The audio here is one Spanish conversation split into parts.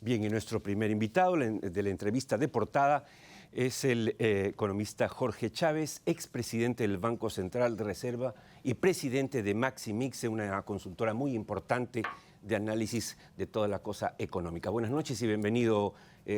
Bien, y nuestro primer invitado de la entrevista de portada es el economista Jorge Chávez, expresidente del Banco Central de Reserva y presidente de Maximixe, una consultora muy importante de análisis de toda la cosa económica. Buenas noches y bienvenido,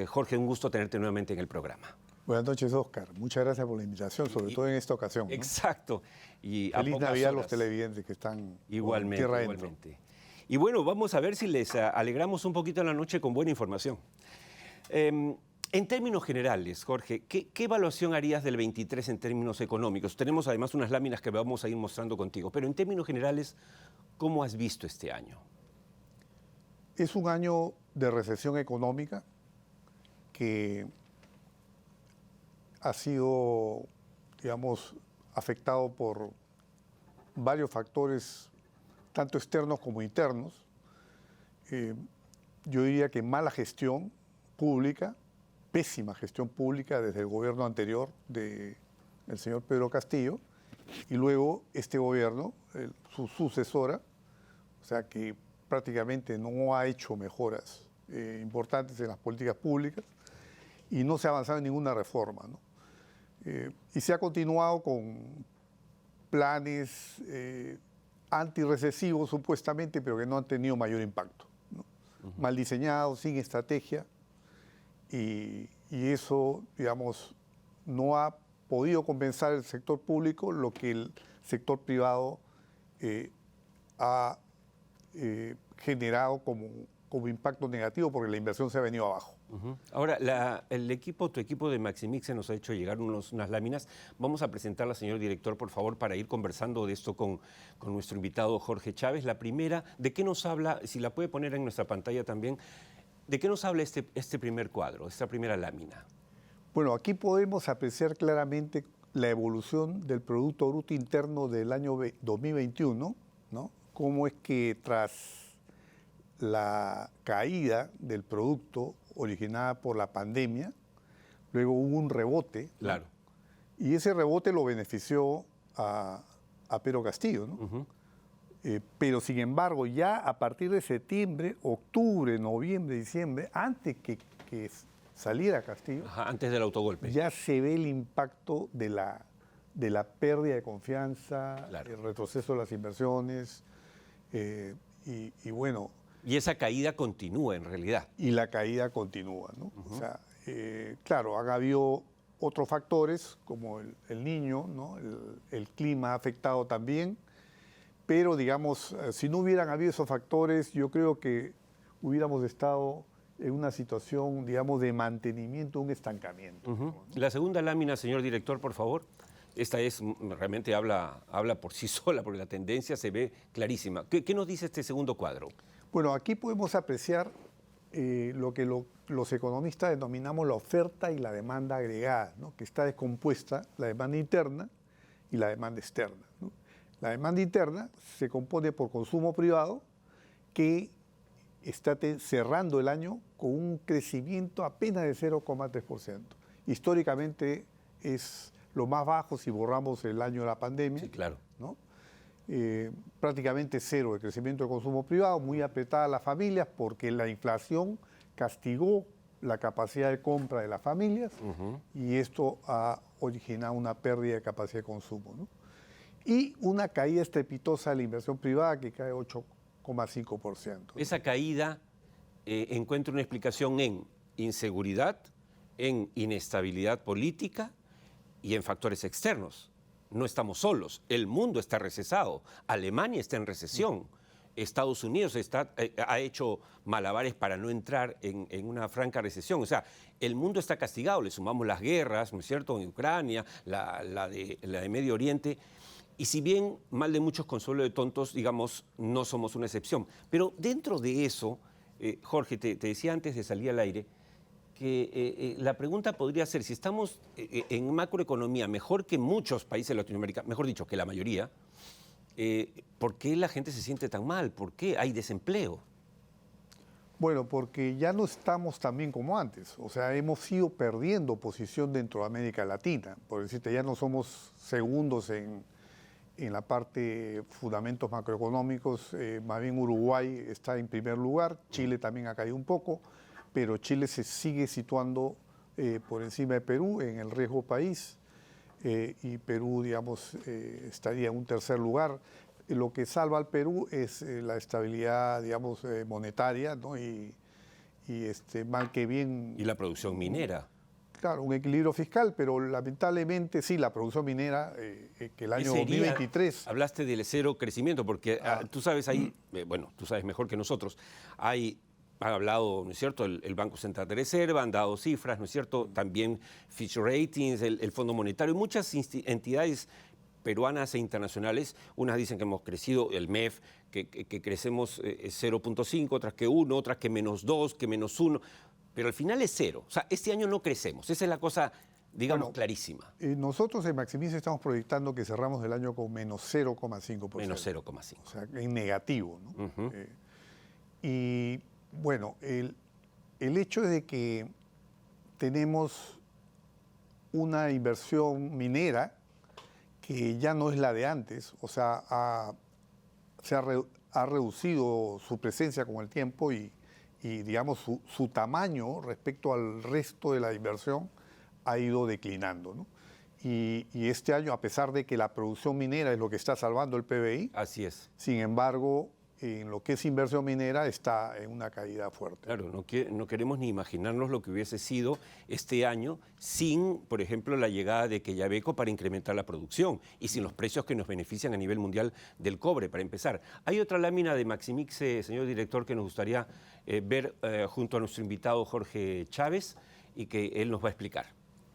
Jorge, un gusto tenerte nuevamente en el programa. Buenas noches, Oscar. Muchas gracias por la invitación, sobre todo en esta ocasión, ¿no? Exacto. Y feliz Navidad a los televidentes que están igualmente, tierra igualmente. Y bueno, vamos a ver si les alegramos un poquito la noche con buena información. En términos generales, Jorge, ¿qué evaluación harías del 23 en términos económicos? Tenemos además unas láminas que vamos a ir mostrando contigo, pero en términos generales, ¿cómo has visto este año? Es un año de recesión económica que ha sido, digamos, afectado por varios factores, tanto externos como internos. Yo diría que mala gestión pública, pésima gestión pública desde el gobierno anterior del señor Pedro Castillo, y luego este gobierno, su sucesora, o sea que prácticamente no ha hecho mejoras importantes en las políticas públicas y no se ha avanzado en ninguna reforma, ¿no? Y se ha continuado con planes antirrecesivos supuestamente, pero que no han tenido mayor impacto, ¿no? Mal diseñados, sin estrategia, y eso, digamos, no ha podido compensar el sector público lo que el sector privado ha generado como impacto negativo, porque la inversión se ha venido abajo. Ahora, tu equipo de Maximixe nos ha hecho llegar unas láminas. Vamos a presentarla, señor director, por favor, para ir conversando de esto con nuestro invitado Jorge Chávez. La primera, ¿de qué nos habla? Si la puede poner en nuestra pantalla también. ¿De qué nos habla este primer cuadro, esta primera lámina? Bueno, aquí podemos apreciar claramente la evolución del Producto Bruto Interno del año 2021, ¿no? Cómo es que tras la caída del producto originada por la pandemia, luego hubo un rebote, ¿no? Claro. Y ese rebote lo benefició a Pedro Castillo, ¿no? Pero sin embargo, ya a partir de septiembre, octubre, noviembre, diciembre, antes que saliera Castillo, antes del autogolpe, ya se ve el impacto de la pérdida de confianza, claro, el retroceso de las inversiones, y bueno. Y esa caída continúa en realidad. Y la caída continúa, ¿no? O sea, claro, han habido otros factores como el Niño, ¿no? El clima ha afectado también, pero digamos, si no hubieran habido esos factores, yo creo que hubiéramos estado en una situación, digamos, de mantenimiento, un estancamiento. ¿No? La segunda lámina, señor director, por favor. Esta realmente habla por sí sola, porque la tendencia se ve clarísima. ¿Qué nos dice este segundo cuadro? Bueno, aquí podemos apreciar lo que los economistas denominamos la oferta y la demanda agregada, ¿no? Que está descompuesta la demanda interna y la demanda externa, ¿no? La demanda interna se compone por consumo privado, que está cerrando el año con un crecimiento apenas de 0,3%. Históricamente es lo más bajo si borramos el año de la pandemia. Sí, claro. ¿No? Prácticamente cero de crecimiento de consumo privado, muy apretada a las familias porque la inflación castigó la capacidad de compra de las familias y esto ha originado una pérdida de capacidad de consumo, ¿no? Y una caída estrepitosa de la inversión privada que cae 8,5%. Esa caída encuentra una explicación en inseguridad, en inestabilidad política y en factores externos. No estamos solos, el mundo está recesado, Alemania está en recesión, Estados Unidos ha hecho malabares para no entrar en una franca recesión. O sea, el mundo está castigado, le sumamos las guerras, ¿no es cierto?, en Ucrania, la de Medio Oriente. Y si bien mal de muchos, consuelo de tontos, digamos, no somos una excepción. Pero dentro de eso, Jorge, te decía antes de salir al aire, que la pregunta podría ser, si estamos en macroeconomía mejor que muchos países de Latinoamérica, mejor dicho, que la mayoría, ¿por qué la gente se siente tan mal? ¿Por qué hay desempleo? Bueno, porque ya no estamos tan bien como antes. O sea, hemos ido perdiendo posición dentro de América Latina. Por decirte, ya no somos segundos en la parte fundamentos macroeconómicos. Más bien Uruguay está en primer lugar, Chile también ha caído un poco, pero Chile se sigue situando por encima de Perú en el riesgo país, y Perú, digamos, estaría en un tercer lugar. Lo que salva al Perú es la estabilidad, digamos, monetaria, ¿no? Mal que bien... Y la producción minera. Claro, un equilibrio fiscal, pero lamentablemente sí, la producción minera, que el año 2023... Hablaste del cero crecimiento, porque tú sabes ahí, bueno, tú sabes mejor que nosotros, han hablado, ¿no es cierto?, el Banco Central de Reserva, han dado cifras, ¿no es cierto?, también Fitch Ratings, el Fondo Monetario, muchas entidades peruanas e internacionales, unas dicen que hemos crecido, el MEF, que crecemos 0.5, otras que 1, otras que -2, que -1, pero al final es cero. O sea, este año no crecemos, esa es la cosa, digamos, bueno, clarísima. Nosotros en Maximiza estamos proyectando que cerramos el año con -0,5%. -0,5. O sea, en negativo, ¿no? Y bueno, el hecho de que tenemos una inversión minera que ya no es la de antes, o sea, ha reducido su presencia con el tiempo y digamos, su tamaño respecto al resto de la inversión ha ido declinando, ¿no? Y este año, a pesar de que la producción minera es lo que está salvando el PBI, así es. Sin embargo, en lo que es inversión minera está en una caída fuerte. Claro, no queremos ni imaginarnos lo que hubiese sido este año sin, por ejemplo, la llegada de Quellaveco para incrementar la producción y sin los precios que nos benefician a nivel mundial del cobre, para empezar. Hay otra lámina de Maximixe, señor director, que nos gustaría ver junto a nuestro invitado Jorge Chávez y que él nos va a explicar.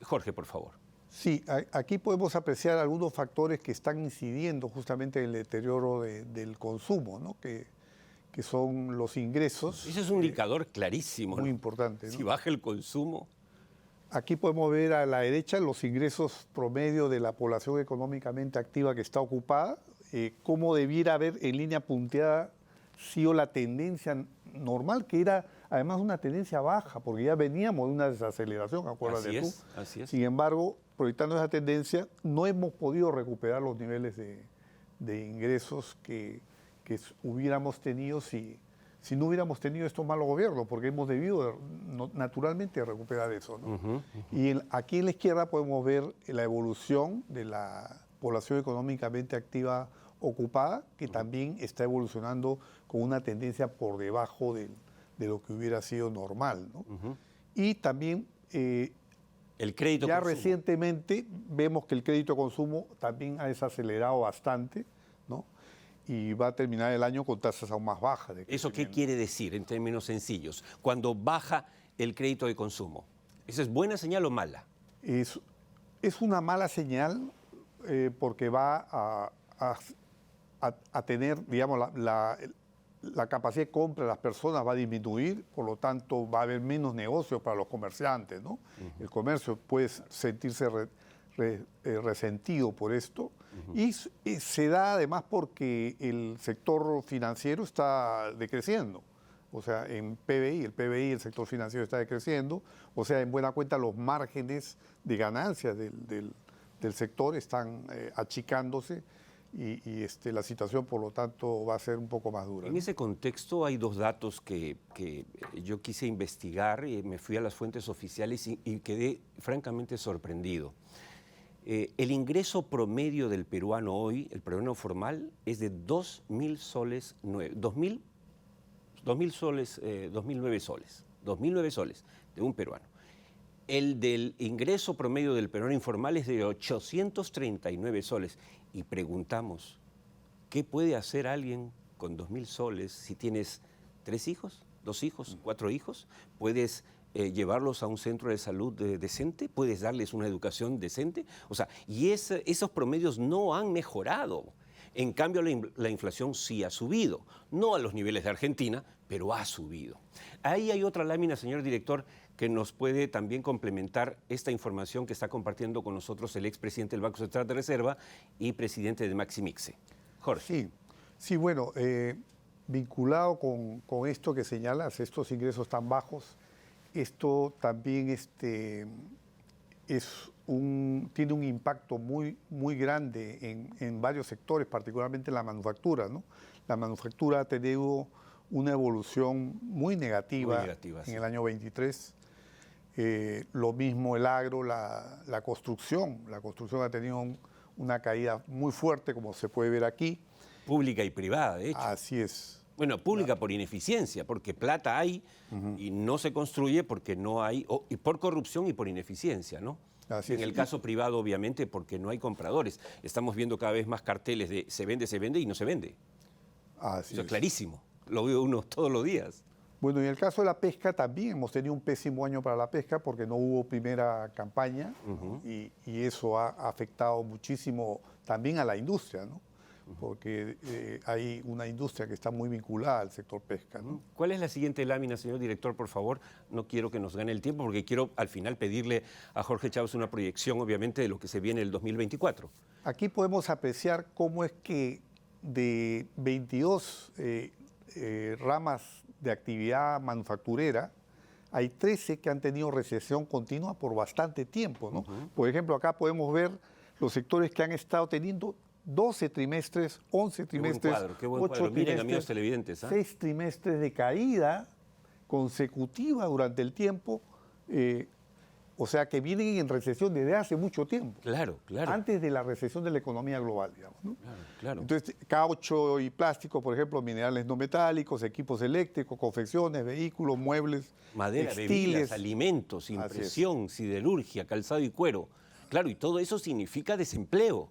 Jorge, por favor. Sí, aquí podemos apreciar algunos factores que están incidiendo justamente en el deterioro del consumo, ¿no? que son los ingresos. Ese es un indicador clarísimo. Muy importante, ¿no? Si baja el consumo. Aquí podemos ver a la derecha los ingresos promedio de la población económicamente activa que está ocupada, cómo debiera haber en línea punteada sido la tendencia normal, que era además una tendencia baja, porque ya veníamos de una desaceleración, acuérdate tú. Así es. Sin embargo, proyectando esa tendencia, no hemos podido recuperar los niveles de ingresos que hubiéramos tenido si no hubiéramos tenido estos malos gobiernos, porque hemos debido naturalmente recuperar eso, ¿no? Y aquí en la izquierda podemos ver la evolución de la población económicamente activa ocupada, que también está evolucionando con una tendencia por debajo de lo que hubiera sido normal, ¿no? Y también el crédito ya consumo. Recientemente vemos que el crédito consumo también ha desacelerado bastante, ¿no? Y va a terminar el año con tasas aún más bajas. ¿Eso qué quiere decir en términos sencillos? Cuando baja el crédito de consumo, ¿eso es buena señal o mala? Es una mala señal porque va a tener, digamos, la capacidad de compra de las personas va a disminuir, por lo tanto va a haber menos negocios para los comerciantes, ¿no? El comercio puede sentirse resentido por esto y se da además porque el sector financiero está decreciendo. O sea, en PBI, el sector financiero está decreciendo, o sea, en buena cuenta los márgenes de ganancias del sector están achicándose y la situación, por lo tanto, va a ser un poco más dura. En ese contexto hay dos datos que yo quise investigar, me fui a las fuentes oficiales y quedé francamente sorprendido. El ingreso promedio del peruano hoy, el peruano formal, es de 2.000 soles, 2.009 soles, 2.009 soles de un peruano. El del ingreso promedio del peruano informal es de 839 soles. Y preguntamos, ¿qué puede hacer alguien con 2.000 soles si tienes 3 hijos, 2 hijos, 4 hijos? ¿Puedes llevarlos a un centro de salud decente? ¿Puedes darles una educación decente? O sea, y esos promedios no han mejorado. En cambio, la inflación sí ha subido. No a los niveles de Argentina, pero ha subido. Ahí hay otra lámina, señor director, que nos puede también complementar esta información que está compartiendo con nosotros el expresidente del Banco Central de Reserva y presidente de Maximixe. Jorge. Sí, bueno, vinculado con esto que señalas, estos ingresos tan bajos, esto también tiene un impacto muy, muy grande en varios sectores, particularmente en la manufactura, ¿no? La manufactura ha tenido una evolución muy negativa, en el año 23. Lo mismo el agro, la construcción. La construcción ha tenido una caída muy fuerte, como se puede ver aquí. Pública y privada, de hecho. Así es. Bueno, pública por ineficiencia, porque plata hay y no se construye porque no hay, y por corrupción y por ineficiencia, ¿no? Así en es. el caso privado, obviamente, porque no hay compradores. Estamos viendo cada vez más carteles de se vende y no se vende. Así Eso es es. Clarísimo. Lo veo uno todos los días. Bueno, en el caso de la pesca también hemos tenido un pésimo año para la pesca porque no hubo primera campaña, ¿no? y eso ha afectado muchísimo también a la industria, ¿no? Porque hay una industria que está muy vinculada al sector pesca, ¿no? ¿Cuál es la siguiente lámina, señor director, por favor? No quiero que nos gane el tiempo porque quiero al final pedirle a Jorge Chávez una proyección, obviamente, de lo que se viene en el 2024. Aquí podemos apreciar cómo es que de 22 ramas de actividad manufacturera, hay 13 que han tenido recesión continua por bastante tiempo, ¿no? Por ejemplo, acá podemos ver los sectores que han estado teniendo 12 trimestres, 11 trimestres, qué buen 8 cuadro. Miren, amigos trimestres, televidentes, 6 trimestres de caída consecutiva durante el tiempo, o sea que vienen en recesión desde hace mucho tiempo. Claro, claro. Antes de la recesión de la economía global, digamos, ¿no? Claro. Entonces, caucho y plástico, por ejemplo, minerales no metálicos, equipos eléctricos, confecciones, vehículos, muebles, Madera, textiles, bebidas, alimentos, impresión, siderurgia, calzado y cuero. Claro, y todo eso significa desempleo.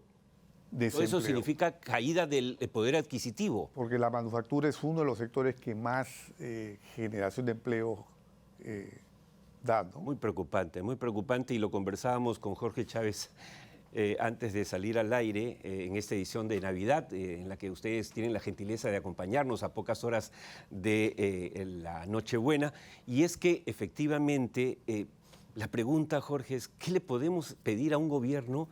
Todo eso significa caída del poder adquisitivo. Porque la manufactura es uno de los sectores que más generación de empleo da, ¿no? Muy preocupante, y lo conversábamos con Jorge Chávez antes de salir al aire en esta edición de Navidad, en la que ustedes tienen la gentileza de acompañarnos a pocas horas de la Nochebuena, y es que efectivamente la pregunta, Jorge, es ¿qué le podemos pedir a un gobierno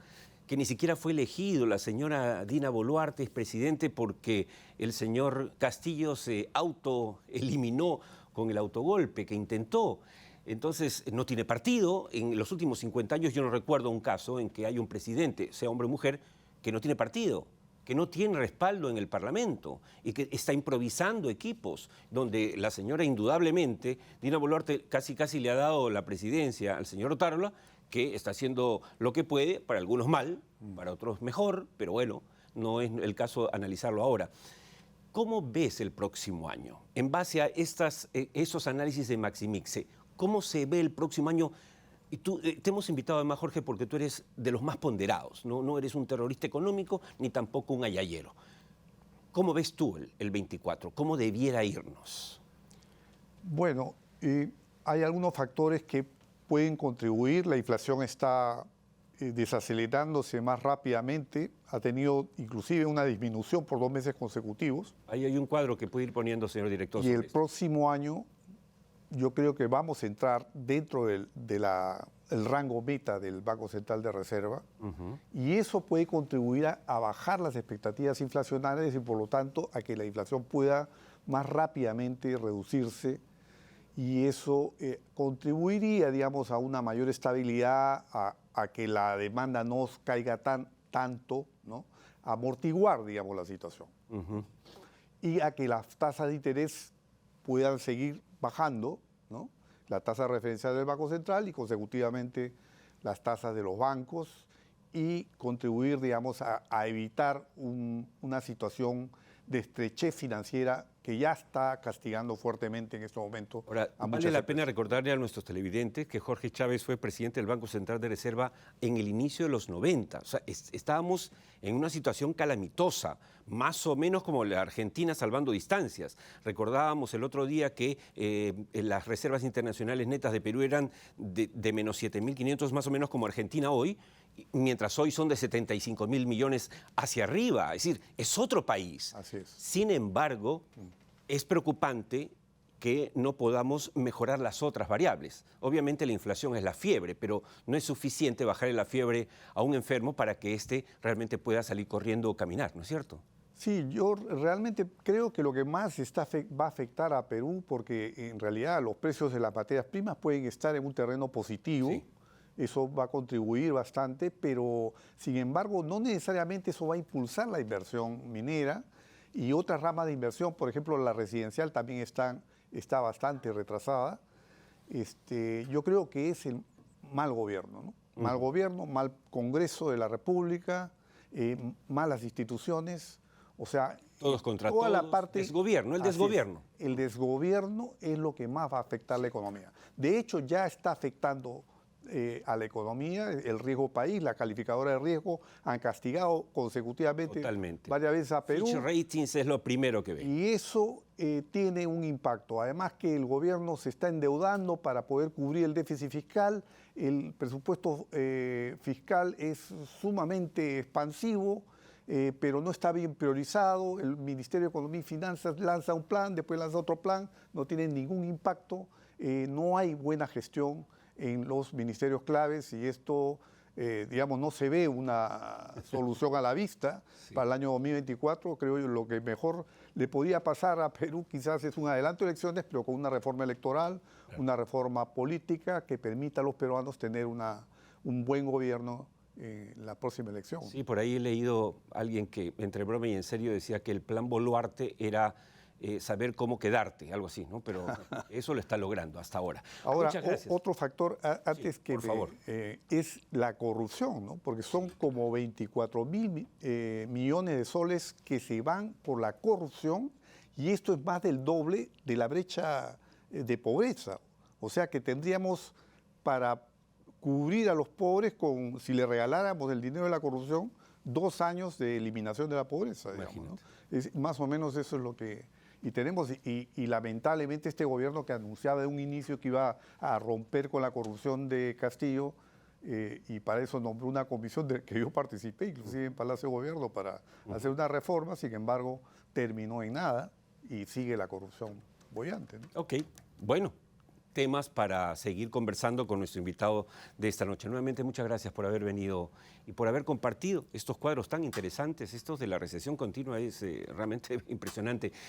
que ni siquiera fue elegido? La señora Dina Boluarte es presidente porque el señor Castillo se autoeliminó con el autogolpe que intentó. Entonces, no tiene partido. En los últimos 50 años yo no recuerdo un caso en que haya un presidente, sea hombre o mujer, que no tiene partido, que no tiene respaldo en el Parlamento y que está improvisando equipos, donde la señora indudablemente, Dina Boluarte casi le ha dado la presidencia al señor Otárola, que está haciendo lo que puede, para algunos mal, para otros mejor, pero bueno, no es el caso analizarlo ahora. ¿Cómo ves el próximo año? En base a esos análisis de Maximixe, ¿cómo se ve el próximo año? Y tú, te hemos invitado además, Jorge, porque tú eres de los más ponderados, no eres un terrorista económico ni tampoco un ayayero. ¿Cómo ves tú el 24? ¿Cómo debiera irnos? Bueno, hay algunos factores que pueden contribuir. La inflación está desacelerándose más rápidamente, ha tenido inclusive una disminución por 2 meses consecutivos. Ahí hay un cuadro que puede ir poniendo, señor director. Y el próximo año yo creo que vamos a entrar dentro del rango meta del Banco Central de Reserva, y eso puede contribuir a bajar las expectativas inflacionarias y por lo tanto a que la inflación pueda más rápidamente reducirse, y eso contribuiría, digamos, a una mayor estabilidad, a que la demanda no caiga tanto, ¿no? A amortiguar, digamos, la situación. Y a que las tasas de interés puedan seguir bajando, ¿no? La tasa referencial del Banco Central y consecutivamente las tasas de los bancos, y contribuir, digamos, a evitar una situación de estrechez financiera que ya está castigando fuertemente en este momento. Ahora, vale la pena recordarle a nuestros televidentes que Jorge Chávez fue presidente del Banco Central de Reserva en el inicio de los 90. O sea, estábamos en una situación calamitosa, más o menos como la Argentina salvando distancias. Recordábamos el otro día que las reservas internacionales netas de Perú eran de menos 7.500, más o menos como Argentina hoy, mientras hoy son de 75.000 millones hacia arriba. Es decir, es otro país. Así es. Sin embargo, es preocupante que no podamos mejorar las otras variables. Obviamente la inflación es la fiebre, pero no es suficiente bajarle la fiebre a un enfermo para que éste realmente pueda salir corriendo o caminar, ¿no es cierto? Sí, yo realmente creo que lo que más va a afectar a Perú, porque en realidad los precios de las materias primas pueden estar en un terreno positivo. Sí. Eso va a contribuir bastante, pero sin embargo no necesariamente eso va a impulsar la inversión minera, y otras ramas de inversión, por ejemplo, la residencial también está bastante retrasada. Yo creo que es el mal gobierno, ¿no? Mal gobierno, mal Congreso de la República, malas instituciones, o sea, todos contra toda todos, la parte... desgobierno, el Así desgobierno. es, el desgobierno es lo que más va a afectar la economía. De hecho, ya está afectando a la economía, el riesgo país, la calificadora de riesgo, han castigado consecutivamente Totalmente. varias veces a Perú. Fitch Ratings es lo primero que ve. Y eso tiene un impacto. Además que el gobierno se está endeudando para poder cubrir el déficit fiscal. El presupuesto fiscal es sumamente expansivo, pero no está bien priorizado. El Ministerio de Economía y Finanzas lanza un plan, después lanza otro plan, no tiene ningún impacto. No hay buena gestión en los ministerios claves y esto, digamos, no se ve una solución a la vista. Sí. Para el año 2024, creo yo, lo que mejor le podía pasar a Perú quizás es un adelanto de elecciones, pero con una reforma electoral, una reforma política que permita a los peruanos tener un buen gobierno en la próxima elección. Sí, por ahí he leído a alguien que, entre broma y en serio, decía que el plan Boluarte era saber cómo quedarte, algo así, ¿no? Pero eso lo está logrando hasta ahora. Ahora, otro factor, antes sí, que por favor. Es la corrupción, ¿no? Porque son como 24.000 millones de soles que se van por la corrupción y esto es más del doble de la brecha de pobreza. O sea que tendríamos para cubrir a los pobres, si le regaláramos el dinero de la corrupción, 2 años de eliminación de la pobreza, digamos, ¿no? Más o menos eso es lo que... Y tenemos, y lamentablemente este gobierno que anunciaba de un inicio que iba a romper con la corrupción de Castillo, y para eso nombró una comisión que yo participé, inclusive en Palacio de Gobierno, para hacer una reforma, sin embargo, terminó en nada y sigue la corrupción boyante, ¿no? Ok, bueno, temas para seguir conversando con nuestro invitado de esta noche. Nuevamente, muchas gracias por haber venido y por haber compartido estos cuadros tan interesantes. Estos de la recesión continua es realmente impresionante.